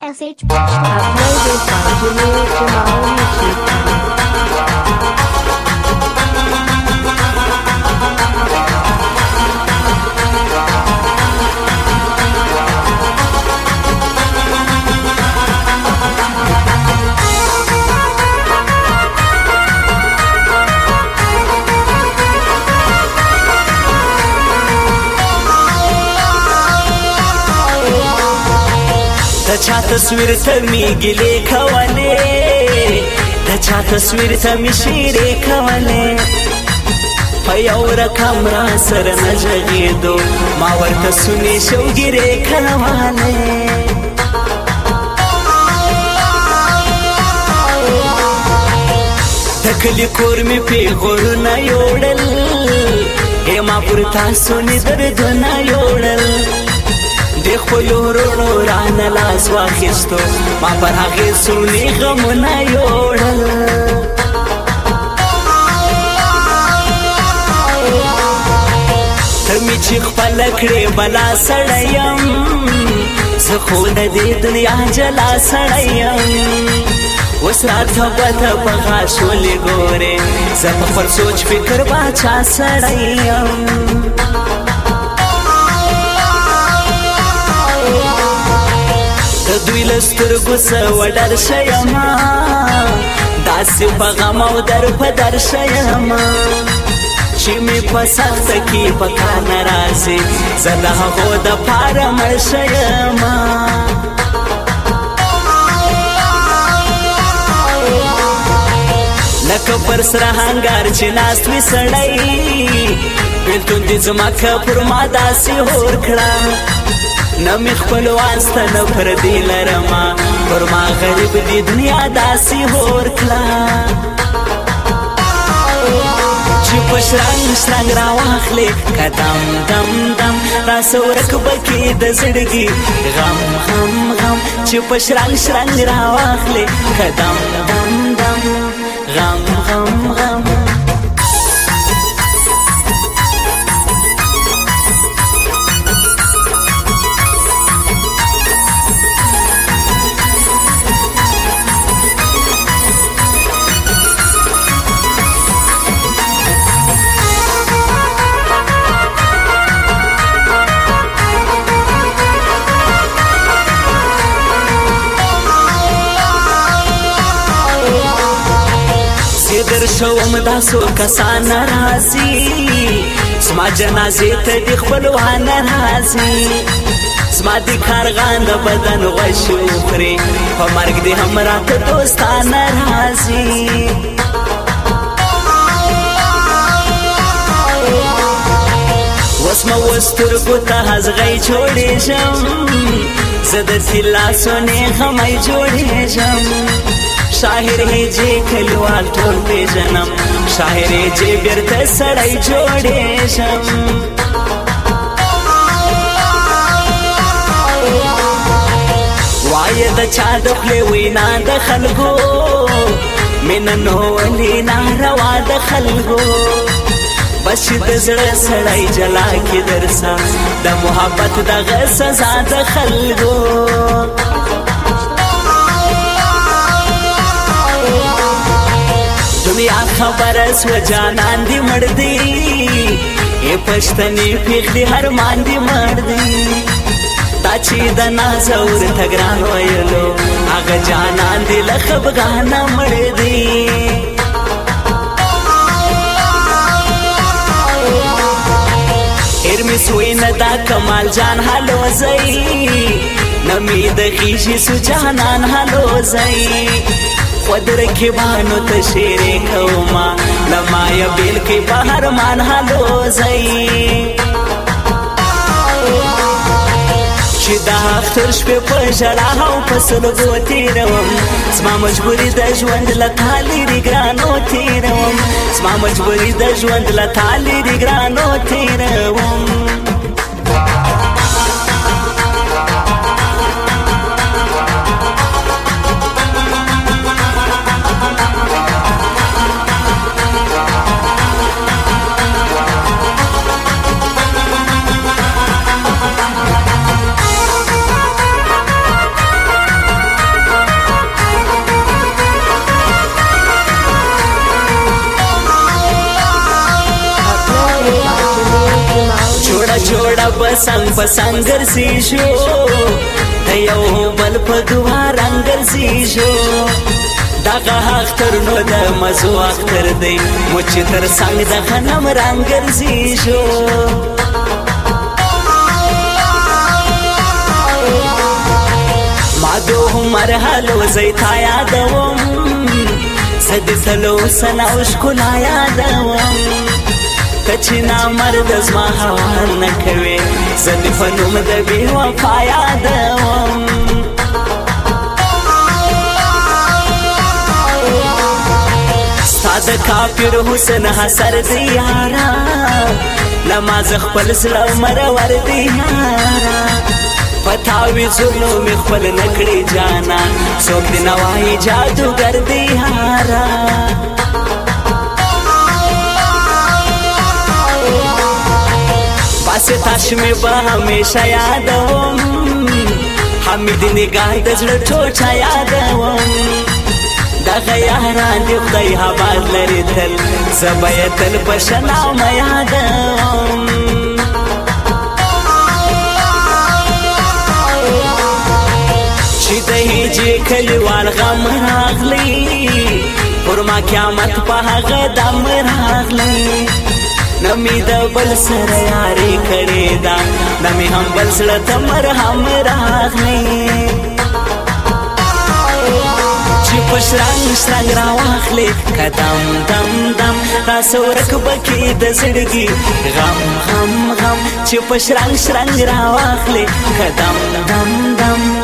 SH uploaded by Jamil Jamal YouTube channel. दचा तस्वीर थमी गिले खवाले दचा तस्वीर थमी शीरे खवाले पयावर कमरा सर न जगे दो मावर तसुने शौगिरे खवाले तकली कोर में पे गोर न योडल हे मापुर तासुने दर्द न योडल देख पलो रोड़ो रान लास वाखिस्तो मा पर आगे सुनी गम न योड़ल तमी चिख पलकड़े बला सड़यम सखोन दे दुनिया जला सड़यम उस रात बत बगा शोले गोरे सब पर सोच फिकर बाचा सड़यम दुइलस्तर गुस्सा वडर शयमा दास बगम उदर पदर शयमा चिमी पसंद की पका नाराजी जला हो द पारम शयमा लक पर सरहंगार चिनास विसड़ई बिल्तुन दिज मखपुर मादासी होर खड़ा नमी खपल वास्ता न पर दिल रमा पर मा गरीब दी दुनिया दासी होर खला चुप श्रंग श्रंग रावाखले कदम दम दम रासोरक बकी द जिंदगी गम गम गम चुप श्रंग श्रंग रावाखले कदम दम दम गम गम गम शوم داسو کسان راځي سما جنازه ته د خپلوان راځي سما د کارغان د بدن غوښو خوري په مرګ دې همرا ته دوستان راځي وسمه وسترګو ته هزغی جوړې شم زه د سلاسونه غمای جوړې شم شاعر ہے جے کلوال ټول په جنم شاعر ہے جے بیرته سړی جوړې شم وای د چا د خپل وینا د خلکو من نو ولي ناروا د خلکو بس د زړه سړی جلا کې درسا د محبت د غسزا د خلکو دنیا خبر سو جانان دی مردی ای پښتنی پیخ دی هر مان دی مردی تا چې د نازور تګران ویلو هغه جانان دی لخب غانا مردی ارمی سوی ندا کمال جان حلو زئی نمی د غیشی سو جانان حلو زئی خودر کی بانو تشیرے کوما لما یا بیل کی بہر مان حلو زئی چی دا اختر شپی پجڑا ہاو پسل گو تیروم سما مجبوری دا جوند لطالی دی گرانو تیروم سما مجبوری دا جوند لطالی دی گرانو تیروم بسنګ پسنګ ګرځي شو د یو بل په دعا رنګ ګرځي شو دغه اختر نو د مزو اختر دی مچ تر څنګ د غنم رنګ ګرځي شو ما دو مرحلو زیتا یادوم زد تلو سنا و ښکلا یادوم که چې نامرد زما هوار نه کوې زه دې په نوم د بې وفا یادوم ستا د کافر حسن حسر دی یارا لما زه خپل زړه مرور دی یارا پتاوی زلو می خپل نکړي جانا څوک دې نه وایي جادوګر دی یارا بس تاش می به همیشه یادوم حمید نگاه د زړه ټوټه یادوم دغه یاران دې خدای آباد لري تل زه به یې تل په ښه نامه یادوم چې د هجې کلیوال غم راغلی پر ما قیامت په هغه دم راغلی نه مې د بل سره یاري کړې ده نه مې هم بل زړه ته مرهم راغلی چې په شرنګ شرنګ راواخلې قدم دم دم تاسو ورک بکې د زړګي غم غم غم چې په شرنګ شرنګ راواخلې قدم دم دم